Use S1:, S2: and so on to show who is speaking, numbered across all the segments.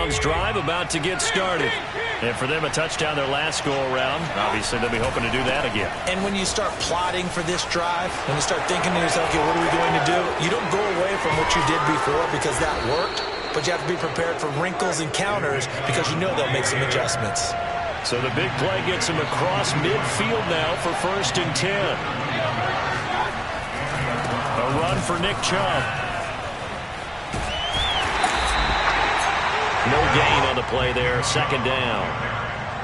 S1: Browns drive about to get started. And for them, a touchdown their last go-around. Obviously, they'll be hoping to do that again.
S2: And when you start plotting for this drive, when you start thinking to yourself, okay, what are we going to do? You don't go away from what you did before because that worked, but you have to be prepared for wrinkles and counters because you know they'll make some adjustments.
S1: So the big play gets him across midfield now for 1st and 10. A run for Nick Chubb. No gain on the play there, 2nd down.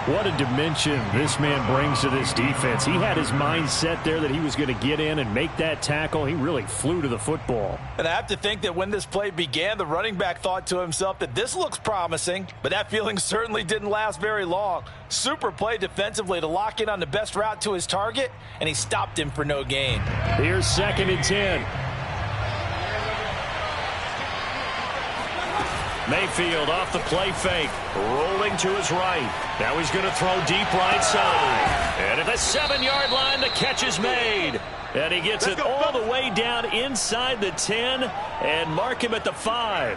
S3: What a dimension this man brings to this defense. He had his mind set there that he was going to get in and make that tackle. He really flew to the football.
S2: And I have to think that when this play began, the running back thought to himself that this looks promising, but that feeling certainly didn't last very long. Super play defensively to lock in on the best route to his target, and he stopped him for no gain.
S3: Here's 2nd and 10.
S1: Mayfield off the play fake, rolling to his right. Now he's going to throw deep right side. And at the 7-yard line, the catch is made. And he gets it all the way down inside the 10 and mark him at the 5.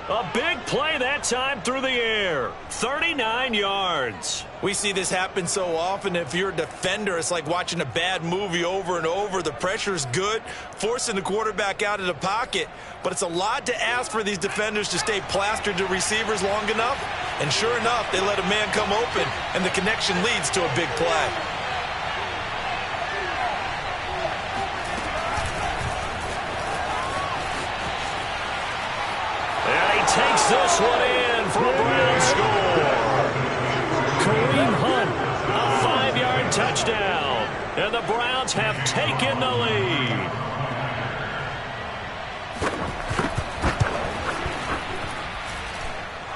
S1: A big play that time through the air. 39 yards.
S2: We see this happen so often. If you're a defender, it's like watching a bad movie over and over. The pressure's good, forcing the quarterback out of the pocket. But it's a lot to ask for these defenders to stay plastered to receivers long enough. And sure enough, they let a man come open, and the connection leads to a big play.
S1: Takes this one in for a Brown score. Kareem Hunt, a 5-yard touchdown. And the Browns have taken the lead.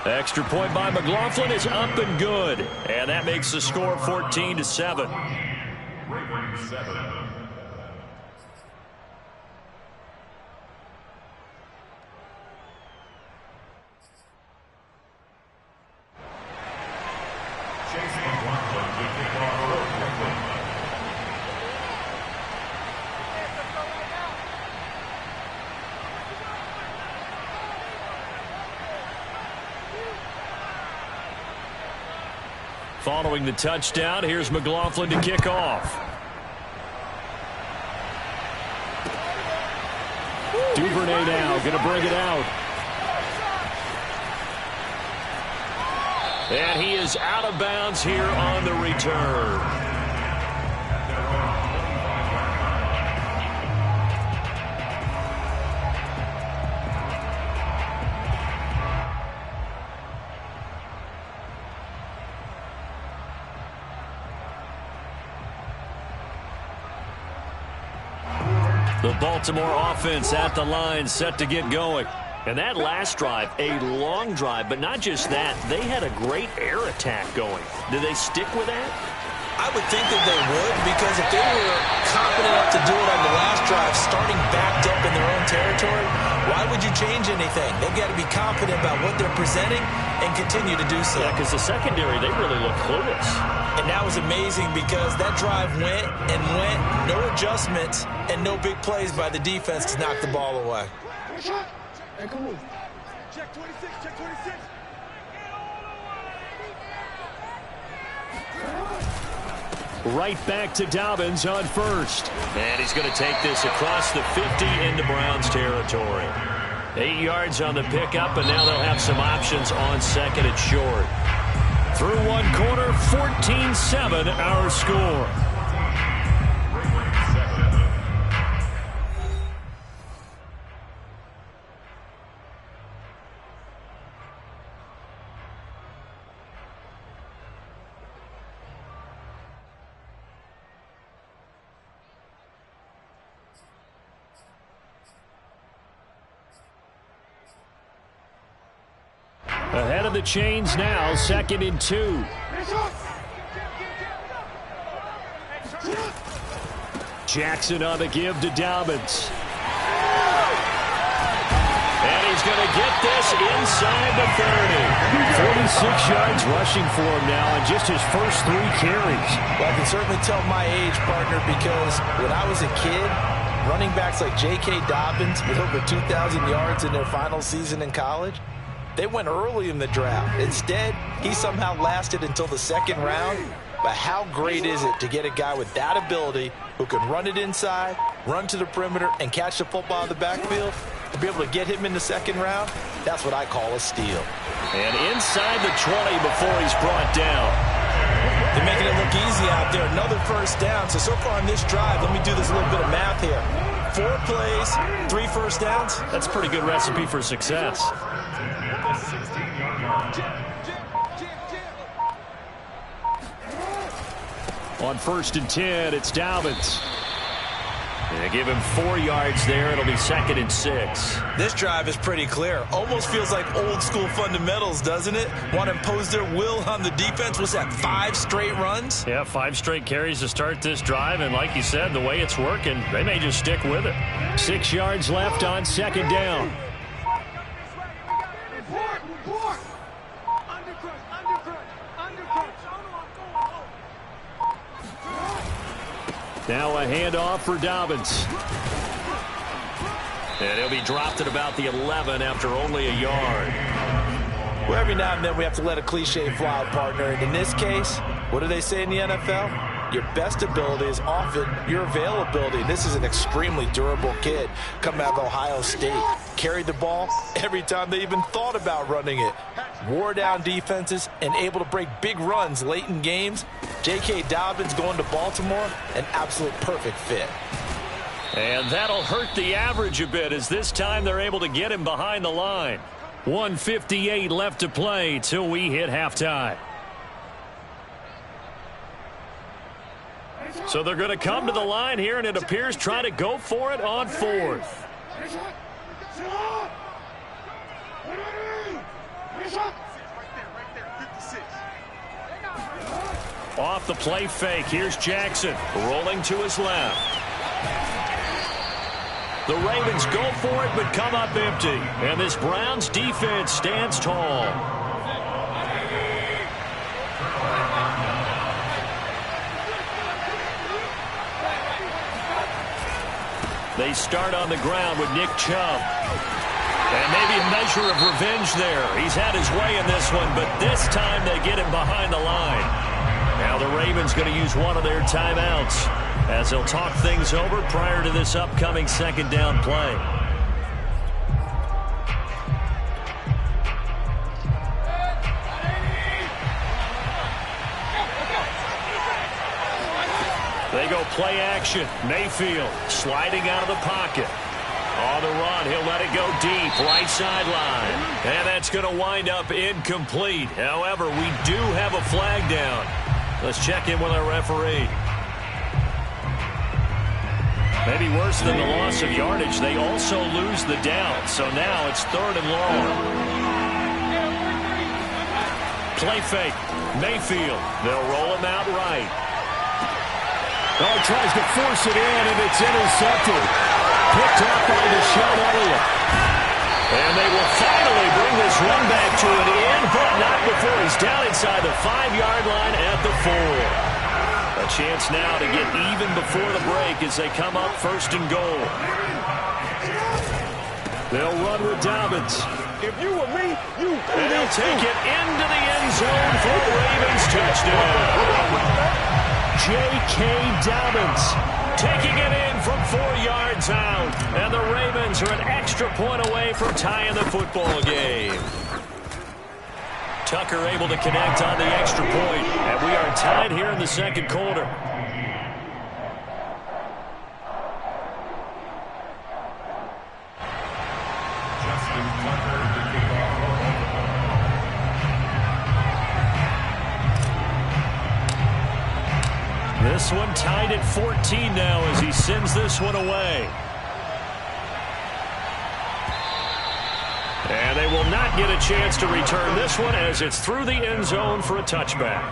S1: Extra point by McLaughlin is up and good. And that makes the score 14-7. Following the touchdown, here's McLaughlin to kick off.
S3: Duvernay now going to bring it out.
S1: And he is out of bounds here on the return. The Baltimore offense at the line, set to get going. And that last drive, a long drive, but not just that. They had a great air attack going. Do they stick with that?
S2: I would think that they would, because if they were confident enough to do it on the last drive, starting backed up in their own territory, why would you change anything? They've got to be confident about what they're presenting and continue to do so.
S1: Yeah, because the secondary, they really look clueless.
S2: And that was amazing because that drive went and went, no adjustments, and no big plays by the defense to knock the ball away.
S4: Hey, come on. Check 26, check 26.
S1: Right back to Dobbins on first. And he's going to take this across the 50 into Browns territory. 8 yards on the pickup, and now they'll have some options on second and short. Through one quarter, 14-7 our score. Ahead of the chains now, 2nd and 2. Jackson on the give to Dobbins. And he's going to get this inside the 30.
S3: 46 yards rushing for him now in just his first 3 carries.
S2: Well, I can certainly tell my age, partner, because when I was a kid, running backs like J.K. Dobbins with over 2,000 yards in their final season in college, They went early in the draft. Instead, he somehow lasted until the second round. But how great is it to get a guy with that ability who can run it inside, run to the perimeter, and catch the football in the backfield? To be able to get him in the second round, that's what I call a steal.
S1: And inside the 20 before he's brought down.
S2: They're making it look easy out there. Another first down. So far on this drive, let me do this little bit of math here. 4 plays, 3 first downs.
S1: That's a pretty good recipe for success. On 1st and 10, it's Dobbins. They give him 4 yards there. It'll be 2nd and 6.
S2: This drive is pretty clear. Almost feels like old school fundamentals, doesn't it? Want to impose their will on the defense. Was that 5 straight runs?
S1: Yeah, 5 straight carries to start this drive. And like you said, the way it's working, they may just stick with it.
S3: 6 yards left on 2nd down. Now a handoff for Dobbins.
S1: And he'll be dropped at about the 11 after only a yard.
S2: Well, every now and then we have to let a cliche fly, partner. And in this case, what do they say in the NFL? Your best ability is often your availability. This is an extremely durable kid coming out of Ohio State. Carried the ball every time they even thought about running it. Wore down defenses and able to break big runs late in games. J.K. Dobbins going to Baltimore, an absolute perfect fit.
S1: And that'll hurt the average a bit as this time they're able to get him behind the line. 1:58 left to play till we hit halftime. So they're going to come to the line here, and it appears try to go for it on 4th. Off the play fake, here's Jackson rolling to his left. The Ravens go for it but come up empty, and this Browns defense stands tall. They start on the ground with Nick Chubb. And maybe a measure of revenge there. He's had his way in this one, but this time they get him behind the line. Now the Ravens going to use one of their timeouts as they'll talk things over prior to this upcoming 2nd down play. They go play action. Mayfield sliding out of the pocket. On the run, he'll let it go deep, right sideline. And that's going to wind up incomplete. However, we do have a flag down. Let's check in with our referee. Maybe worse than the loss of yardage, they also lose the down. So now it's 3rd and long. Play fake. Mayfield. They'll roll him out right.
S3: Oh, he tries to force it in, and it's intercepted. Picked up by Deshaun Elliott.
S1: And they will finally bring this run back to an end, but not before he's down inside the 5-yard line at the 4. A chance now to get even before the break as they come up 1st and goal.
S3: They'll run with Dobbins.
S4: If you were me, you
S1: and they'll take it into the end zone for a Ravens touchdown.
S3: J.K. Dobbins
S1: taking it in from 4 yards out. And the Ravens are an extra point away from tying the football game. Tucker able to connect on the extra point. And we are tied here in the 2nd quarter. This one tied at 14 now as he sends this one away. And they will not get a chance to return this one as it's through the end zone for a touchback.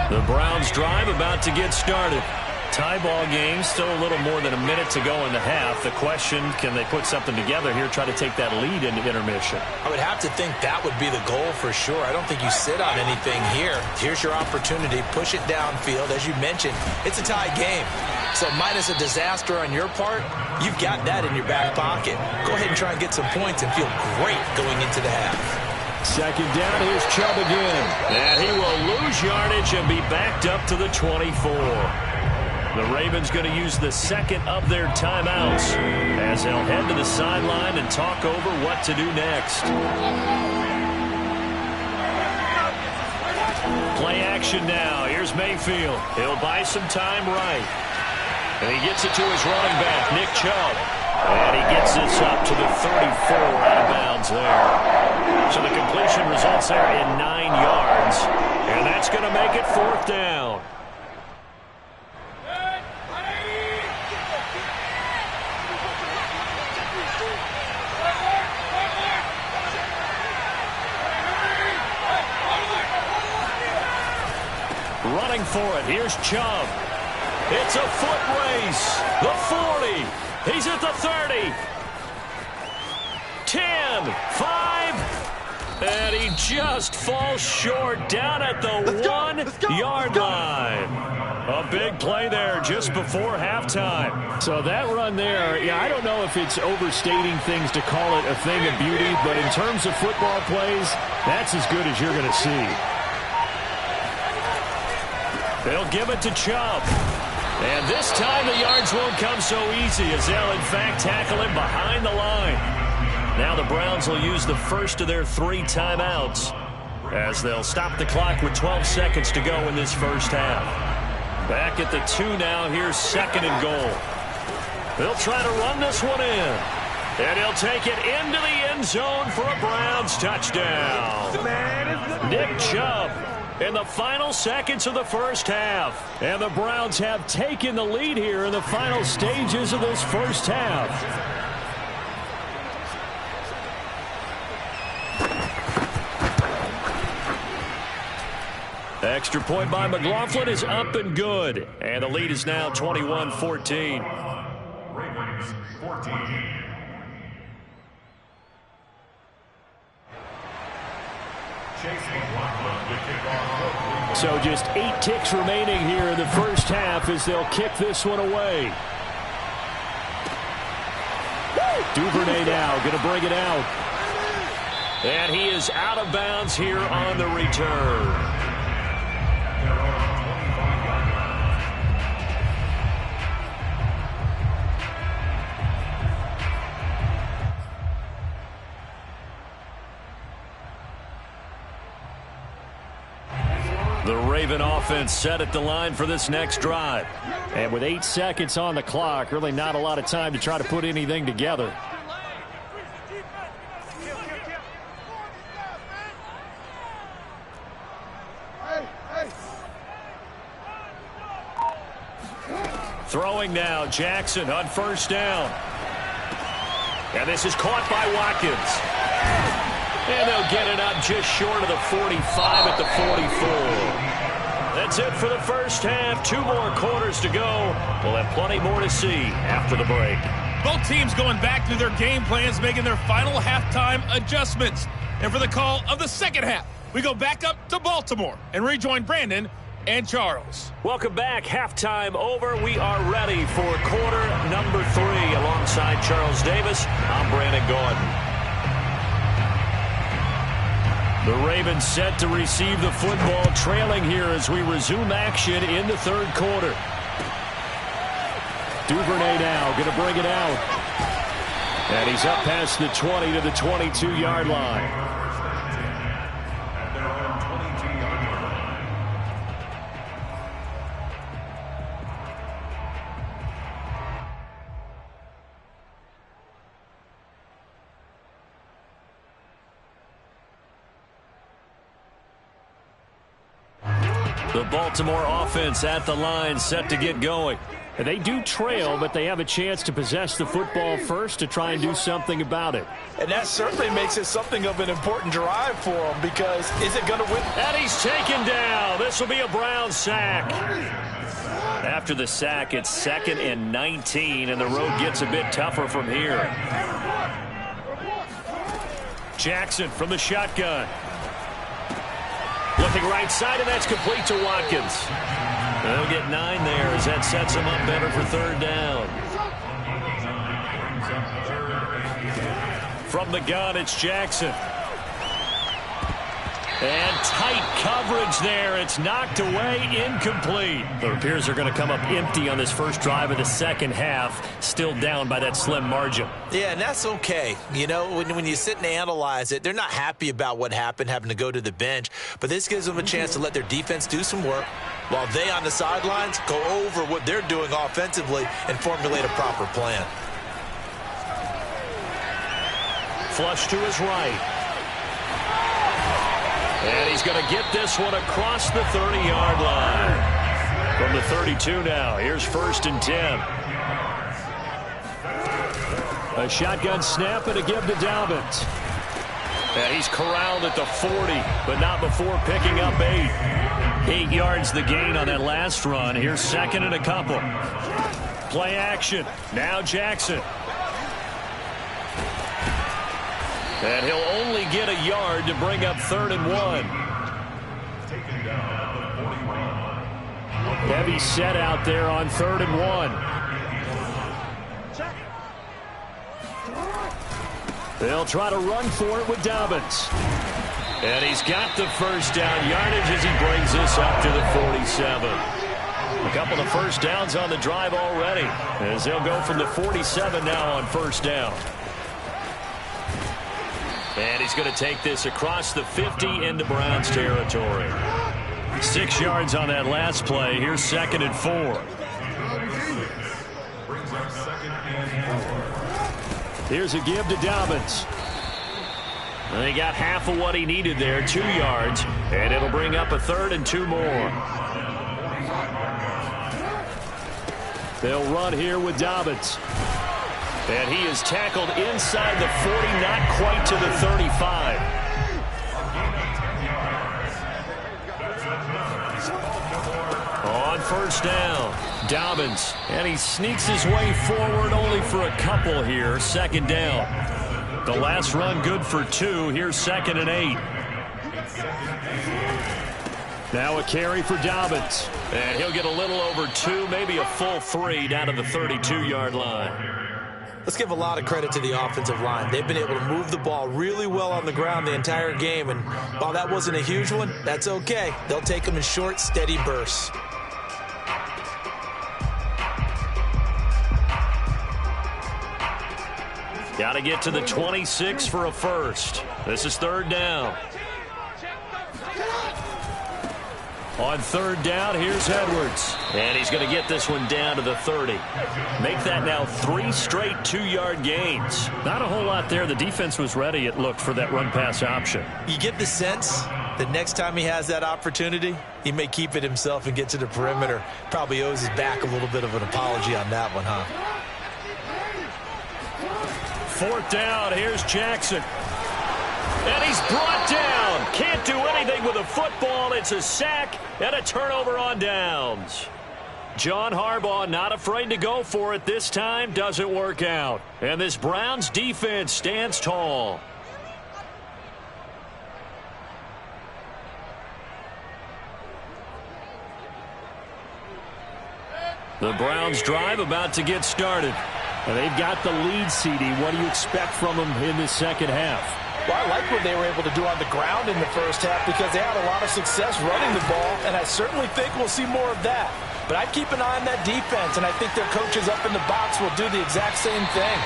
S1: The Browns drive about to get started. Tie ball game, still a little more than a minute to go in the half. The question, can they put something together here, try to take that lead into intermission?
S2: I would have to think that would be the goal for sure. I don't think you sit on anything here. Here's your opportunity. Push it downfield. As you mentioned, it's a tie game. So minus a disaster on your part, you've got that in your back pocket. Go ahead and try and get some points and feel great going into the half.
S3: Second down, here's Chubb again.
S1: And he will lose yardage and be backed up to the 24. The Ravens going to use the second of their timeouts as they'll head to the sideline and talk over what to do next. Play action now. Here's Mayfield. He'll buy some time right. And he gets it to his running back, Nick Chubb. And he gets this up to the 34 out of bounds there. So the completion results there in 9 yards. And that's going to make it 4th down. Running for it. Here's Chubb. It's a foot race. The 40. He's at the 30. 10, 5. And he just falls short down at the 1-yard line. A big play there just before halftime.
S3: So that run there, I don't know if it's overstating things to call it a thing of beauty, but in terms of football plays, that's as good as you're going to see.
S1: They'll give it to Chubb. And this time the yards won't come so easy as they'll, in fact, tackle him behind the line. Now the Browns will use the first of their 3 timeouts as they'll stop the clock with 12 seconds to go in this first half. Back at the 2 now. Here's 2nd and goal. They'll try to run this one in. And he'll take it into the end zone for a Browns touchdown. Nick Chubb in the final seconds of the first half. And the Browns have taken the lead here in the final stages of this first half. Extra point by McLaughlin is up and good. And the lead is now 21-14.
S5: Ravens 14.
S3: So just 8 ticks remaining here in the first half as they'll kick this one away. Duvernay now going to bring it out.
S1: And he is out of bounds here on the return. The Raven offense set at the line for this next drive.
S3: And with 8 seconds on the clock, really not a lot of time to try to put anything together.
S1: Throwing now, Jackson on first down. And this is caught by Watkins. And they'll get it up just short of the 45 at the 44. That's it for the first half. 2 more quarters to go. We'll have plenty more to see after the break.
S6: Both teams going back to their game plans, making their final halftime adjustments. And for the call of the second half, we go back up to Baltimore and rejoin Brandon and Charles.
S1: Welcome back. Halftime over. We are ready for quarter number 3. Alongside Charles Davis, I'm Brandon Gaudin. The Ravens set to receive the football, trailing here as we resume action in the third quarter.
S3: Duvernay now going to bring it out. And he's up past the 20 to the 22-yard line.
S1: The Baltimore offense at the line, set to get going.
S3: And they do trail, but they have a chance to possess the football first to try and do something about it.
S2: And that certainly makes it something of an important drive for them, because is it going to win?
S1: And he's taken down. The this will be a Brown sack. After the sack, it's 2nd and 19, and the road gets a bit tougher from here. Jackson from the shotgun. Looking right side, and that's complete to Watkins. They'll get 9 there as that sets him up better for 3rd down. From the gun, it's Jackson. And tight coverage there. It's knocked away, incomplete. The Bears are going to come up empty on this first drive of the second half, still down by that slim margin.
S2: Yeah, and that's okay. You know, when you sit and analyze it, they're not happy about what happened, having to go to the bench. But this gives them a chance to let their defense do some work while they on the sidelines go over what they're doing offensively and formulate a proper plan.
S1: Flush to his right. And he's going to get this one across the 30-yard line. From the 32 now, here's 1st and 10. A shotgun snap and a give to Dobbins. And he's corralled at the 40, but not before picking up 8. 8 yards the gain on that last run. Here's 2nd and a couple. Play action. Now Jackson. And he'll only get a yard to bring up 3rd and 1. Heavy set out there on 3rd and 1. They'll try to run for it with Dobbins. And he's got the first down yardage as he brings this up to the 47. A couple of first downs on the drive already, as they'll go from the 47 now on 1st down. And he's going to take this across the 50 into Browns territory. 6 yards on that last play. Here's 2nd and 4. Here's a give to Dobbins. And he got half of what he needed there, 2 yards. And it'll bring up a 3rd and 2 more. They'll run here with Dobbins. And he is tackled inside the 40, not quite to the 35. On 1st down, Dobbins. And he sneaks his way forward only for a couple here. 2nd down. The last run good for 2. Here's 2nd and 8. Now a carry for Dobbins. And he'll get a little over 2, maybe a full 3 down to the 32-yard line.
S2: Let's give a lot of credit to the offensive line. They've been able to move the ball really well on the ground the entire game. And while that wasn't a huge one, that's okay. They'll take them in short, steady bursts.
S1: Got to get to the 26 for a first. This is 3rd down. On 3rd down, here's Edwards. And he's going to get this one down to the 30. Make that now 3 straight 2-yard gains. Not a whole lot there. The defense was ready, it looked, for that run-pass option.
S2: You get the sense that next time he has that opportunity, he may keep it himself and get to the perimeter. Probably owes his back a little bit of an apology on that one, huh?
S1: 4th down, here's Jackson. And he's brought down. Can't do anything with a football. It's a sack and a turnover on downs. John Harbaugh not afraid to go for it this time. Doesn't work out. And this Browns defense stands tall. The Browns drive about to get started.
S3: And they've got the lead, CD. What do you expect from them in the second half?
S7: Well, I like what they were able to do on the ground in the first half because they had a lot of success running the ball, and I certainly think we'll see more of that. But I'd keep an eye on that defense, and I think their coaches up in the box will do the exact same thing.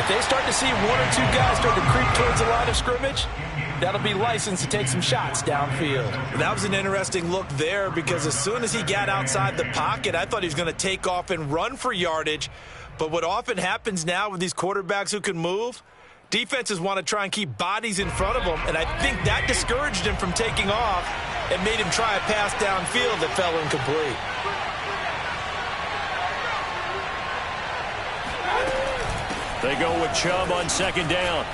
S7: If they start to see 1 or 2 guys start to creep towards the line of scrimmage, that'll be licensed to take some shots downfield.
S2: That was an interesting look there because as soon as he got outside the pocket, I thought he was going to take off and run for yardage. But what often happens now with these quarterbacks who can move, defenses want to try and keep bodies in front of them, and I think that discouraged him from taking off and made him try a pass downfield that fell incomplete.
S1: They go with Chubb on 2nd down.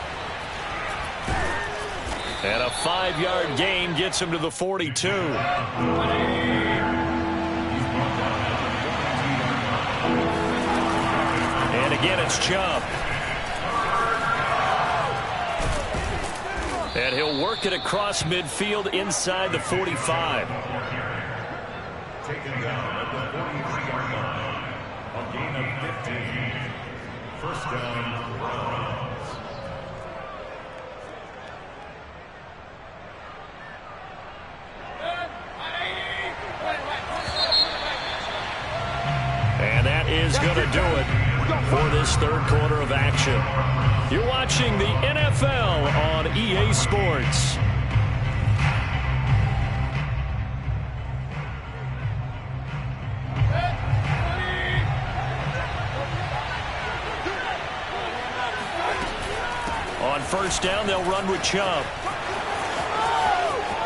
S1: And a 5-yard gain gets him to the 42. And again, it's Chubb. And he'll work it across midfield inside the 45.
S5: Taken down at the 43-yard line. A gain of 15. First down, Browns.
S1: And that is going to do it for this third quarter of action. You're watching the NFL on EA Sports. On first down, they'll run with Chubb.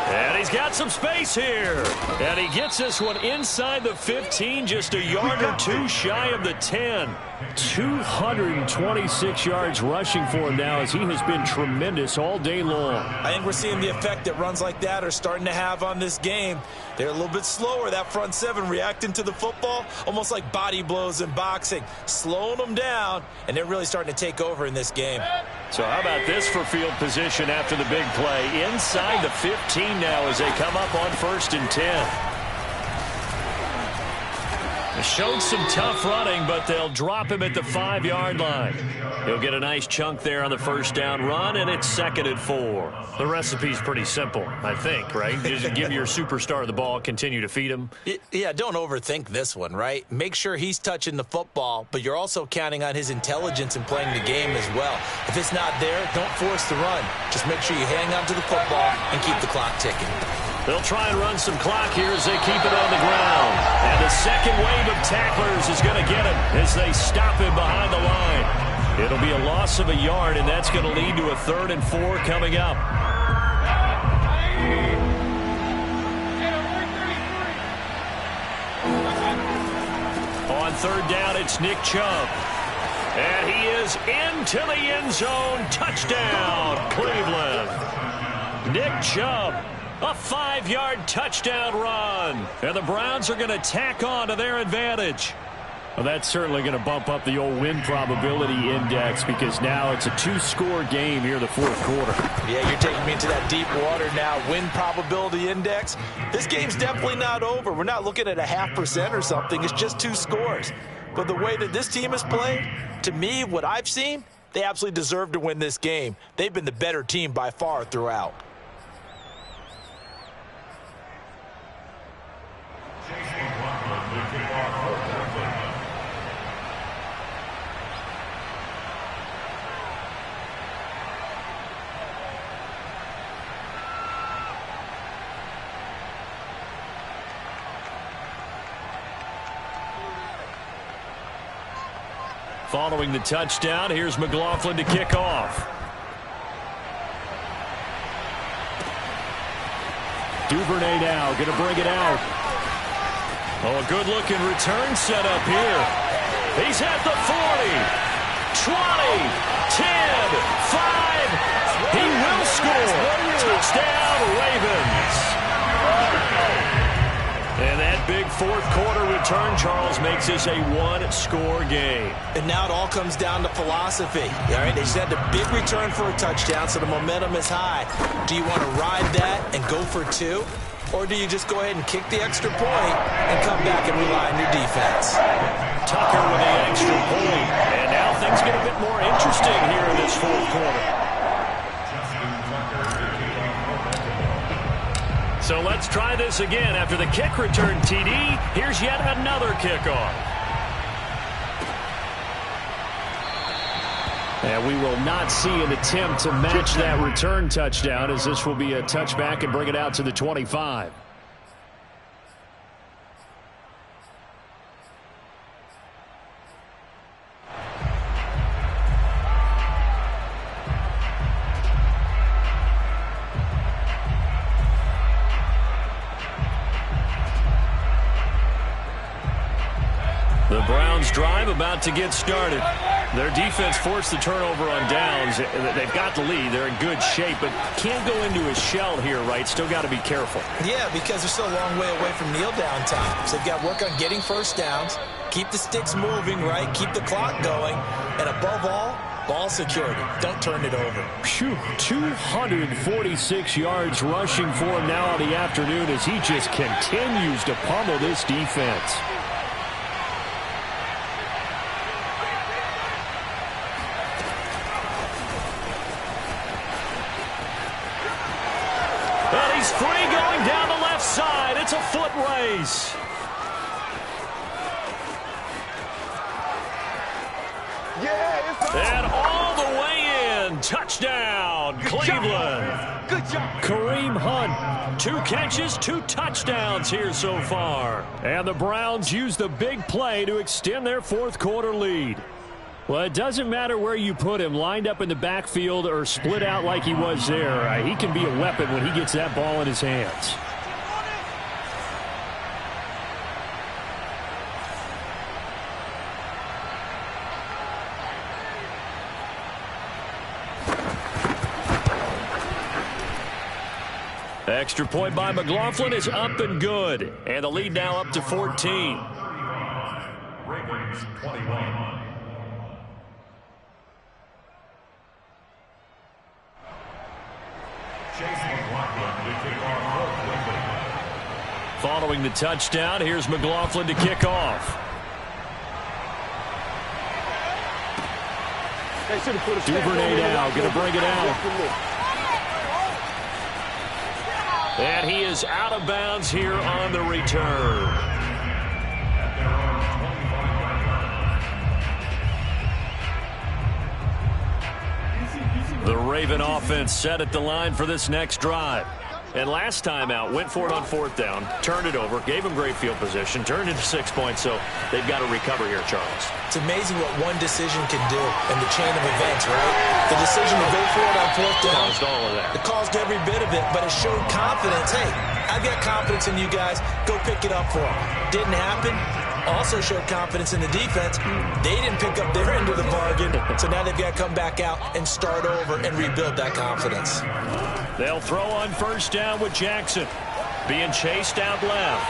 S1: And he's got some space here. And he gets this one inside the 15, just a yard or two shy of the 10. 226 yards rushing for him now, as he has been tremendous all day long.
S2: I think we're seeing the effect that runs like that are starting to have on this game. They're a little bit slower, that front seven, reacting to the football, almost like body blows in boxing, slowing them down, and they're really starting to take over in this game.
S1: So how about this for field position after the big play? Inside the 15 now as they come up on 1st and 10. They showed some tough running, but they'll drop him at the 5-yard line. He'll get a nice chunk there on the first down run, and it's 2nd and 4. The recipe's pretty simple, I think, right? Just give your superstar the ball, continue to feed him.
S2: Yeah, don't overthink this one, right? Make sure he's touching the football, but you're also counting on his intelligence in playing the game as well. If it's not there, don't force the run. Just make sure you hang on to the football and keep the clock ticking.
S1: They'll try and run some clock here as they keep it on the ground. And the second wave of tacklers is going to get him as they stop him behind the line. It'll be a loss of a yard, and that's going to lead to a 3rd and 4 coming up. On 3rd down, it's Nick Chubb. And he is into the end zone. Touchdown, Cleveland. Nick Chubb. A 5-yard touchdown run. And the Browns are going to tack on to their advantage. Well, that's certainly going to bump up the old win probability index, because now it's a 2-score game here in the 4th quarter.
S2: Yeah, you're taking me into that deep water now. Win probability index. This game's definitely not over. We're not looking at a 0.5% or something. It's just 2 scores. But the way that this team has played, to me, what I've seen, they absolutely deserve to win this game. They've been the better team by far throughout.
S1: Following the touchdown, here's McLaughlin to kick off. Duvernay now going to bring it out. Oh, a good-looking return set up here. He's at the 40, 20, 10, 5. He will score. Touchdown, Ravens. And that big 4th quarter return, Charles, makes this a 1-score game.
S2: And now it all comes down to philosophy. All right, they just had a big return for a touchdown, so the momentum is high. Do you want to ride that and go for 2? Or do you just go ahead and kick the extra point and come back and rely on your defense?
S1: Tucker with the extra point. And now things get a bit more interesting here in this 4th quarter. So let's try this again. After the kick return TD, here's yet another kickoff. And we will not see an attempt to match that return touchdown, as this will be a touchback and bring it out to the 25. The Browns drive about to get started. Their defense forced the turnover on downs. They've got the lead. They're in good shape, but can't go into a shell here, right? Still got to be careful.
S7: Yeah, because they're still a long way away from kneel down time. So they've got to work on getting first downs, keep the sticks moving, right? Keep the clock going, and above all, ball security. Don't turn it over.
S3: 246 yards rushing for him now in the afternoon as he just continues to pummel this defense.
S1: And he's free going down the left side. It's a foot race. And all the way in. Touchdown, Cleveland.
S4: Good job.
S3: Kareem Hunt.
S1: 2 catches, 2 touchdowns here so far.
S3: And the Browns use the big play to extend their fourth quarter lead. Well, it doesn't matter where you put him, lined up in the backfield or split out like he was there. He can be a weapon when he gets that ball in his hands.
S1: Extra point by McLaughlin is up and good. And the lead now up to 14.
S5: Ravens 21.
S1: Following the touchdown, here's McLaughlin to kick off.
S3: Duvernay now going to bring it out.
S1: And he is out of bounds here on the return. The Raven offense set at the line for this next drive. And last time out, went for it on 4th down, turned it over, gave him great field position, turned into 6 points, so they've got to recover here, Charles.
S7: It's amazing what one decision can do in the chain of events, right? The decision to go for it on 4th down.
S1: Caused all of that.
S7: It caused every bit of it, but it showed confidence. Hey, I've got confidence in you guys. Go pick it up for them. Didn't happen. Also showed confidence in the defense. They didn't pick up their end of the bargain, so now they've got to come back out and start over and rebuild that confidence.
S1: They'll throw on 1st down with Jackson. Being chased out left.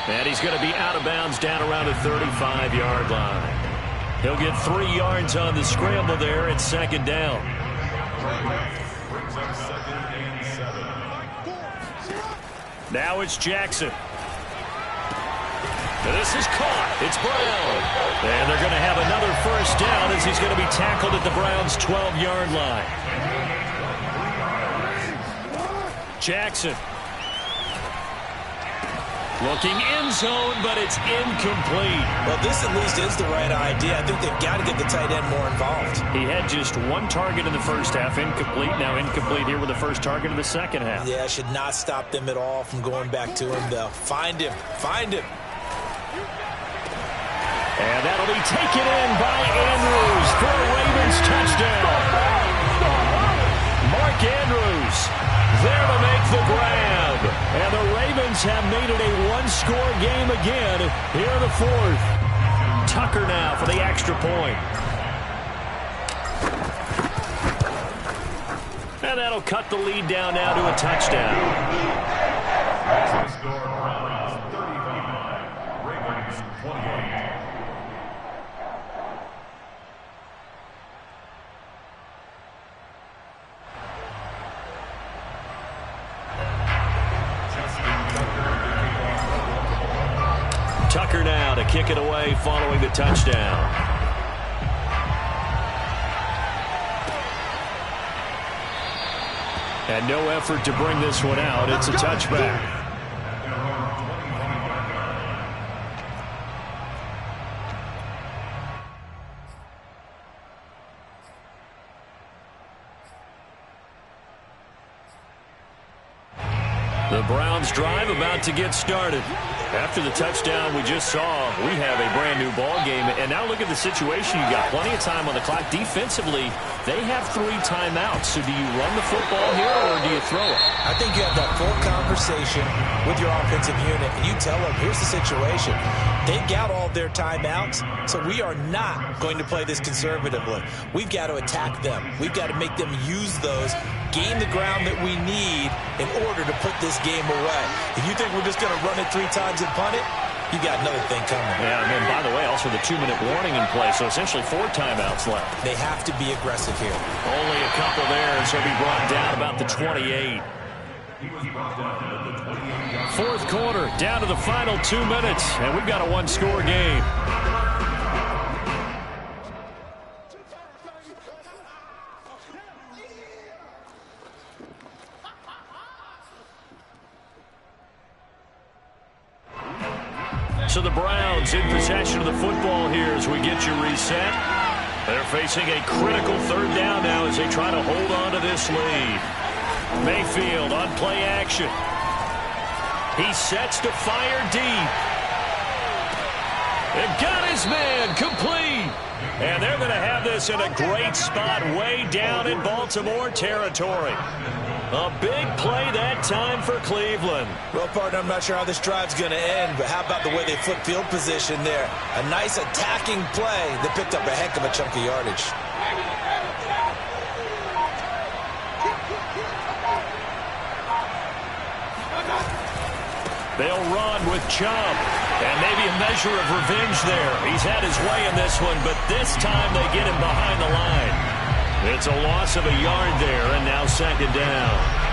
S1: And he's going to be out of bounds down around the 35-yard line. He'll get 3 yards on the scramble there at 2nd down. Now it's Jackson. This is caught. It's Brown. And they're going to have another 1st down as he's going to be tackled at the Browns' 12-yard line. Jackson. Looking end zone, but it's incomplete.
S7: Well, this at least is the right idea. I think they've got to get the tight end more involved.
S1: He had just 1 target in the first half, incomplete. Now incomplete here with the first target in the second half.
S7: Yeah, should not stop them at all from going back to him, though. Find him. Find him.
S3: And that'll be taken in by Andrews for a Ravens touchdown. Mark Andrews there to make the grab. And the Ravens have made it a 1-score game again here in the 4th.
S1: Tucker now for the extra point. And that'll cut the lead down now to a touchdown.
S5: Browns 35, Ravens 28.
S1: Tucker now to kick it away following the touchdown.
S3: And no effort to bring this one out. It's a touchback. The Browns drive about to get started. After the touchdown we just saw, we have a brand new ball game. And now look at the situation. You got plenty of time on the clock. Defensively, they have 3 timeouts. So do you run the football here or do you throw it?
S7: I think you have that full conversation with your offensive unit, and you tell them, here's the situation. They've got all their timeouts, so we are not going to play this conservatively. We've got to attack them. We've got to make them use those, gain the ground that we need in order to put this game away. If you think we're just going to run it 3 times and punt it, you got another thing coming.
S3: Yeah, and then, by the way, also the 2-minute warning in play, so essentially 4 timeouts left.
S7: They have to be aggressive here.
S3: Only a couple there, and so be brought down about the 28. Fourth quarter, down to the final 2 minutes, and we've got a 1-score game. So the Browns in possession of the football here as we get you reset. They're facing a critical 3rd down now as they try to hold on to this lead. Mayfield on play action. He sets to fire deep. It got his man complete. And they're going to have this in a great spot way down in Baltimore territory. A big play that time for Cleveland.
S7: Well, partner, I'm not sure how this drive's going to end, but how about the way they flip field position there? A nice attacking play that picked up a heck of a chunk of yardage.
S3: They'll run with Chubb. And maybe a measure of revenge there. He's had his way in this one, but this time they get him behind the line. It's a loss of a yard there, and now 2nd down.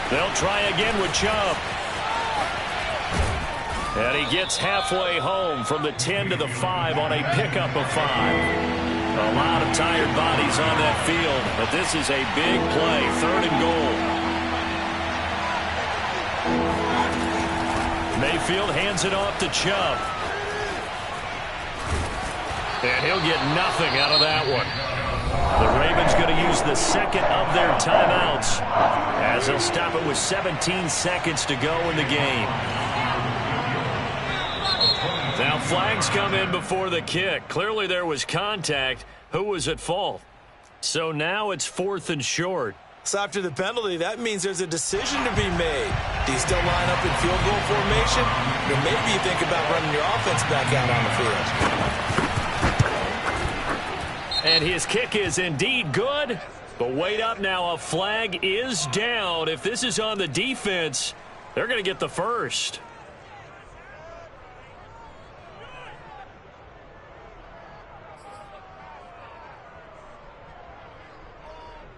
S3: They'll try again with Chubb. And he gets halfway home from the 10 to the 5 on a pickup of 5. A lot of tired bodies on that field, but this is a big play, 3rd and goal. Mayfield hands it off to Chubb. And he'll get nothing out of that one. The Ravens going to use the 2nd of their timeouts as they'll stop it with 17 seconds to go in the game. Now flags come in before the kick. Clearly there was contact. Who was at fault? So now it's 4th and short.
S7: So after the penalty, that means there's a decision to be made. Do you still line up in field goal formation? Or maybe you think about running your offense back out on the field.
S3: And his kick is indeed good. But wait up now. A flag is down. If this is on the defense, they're going to get the first.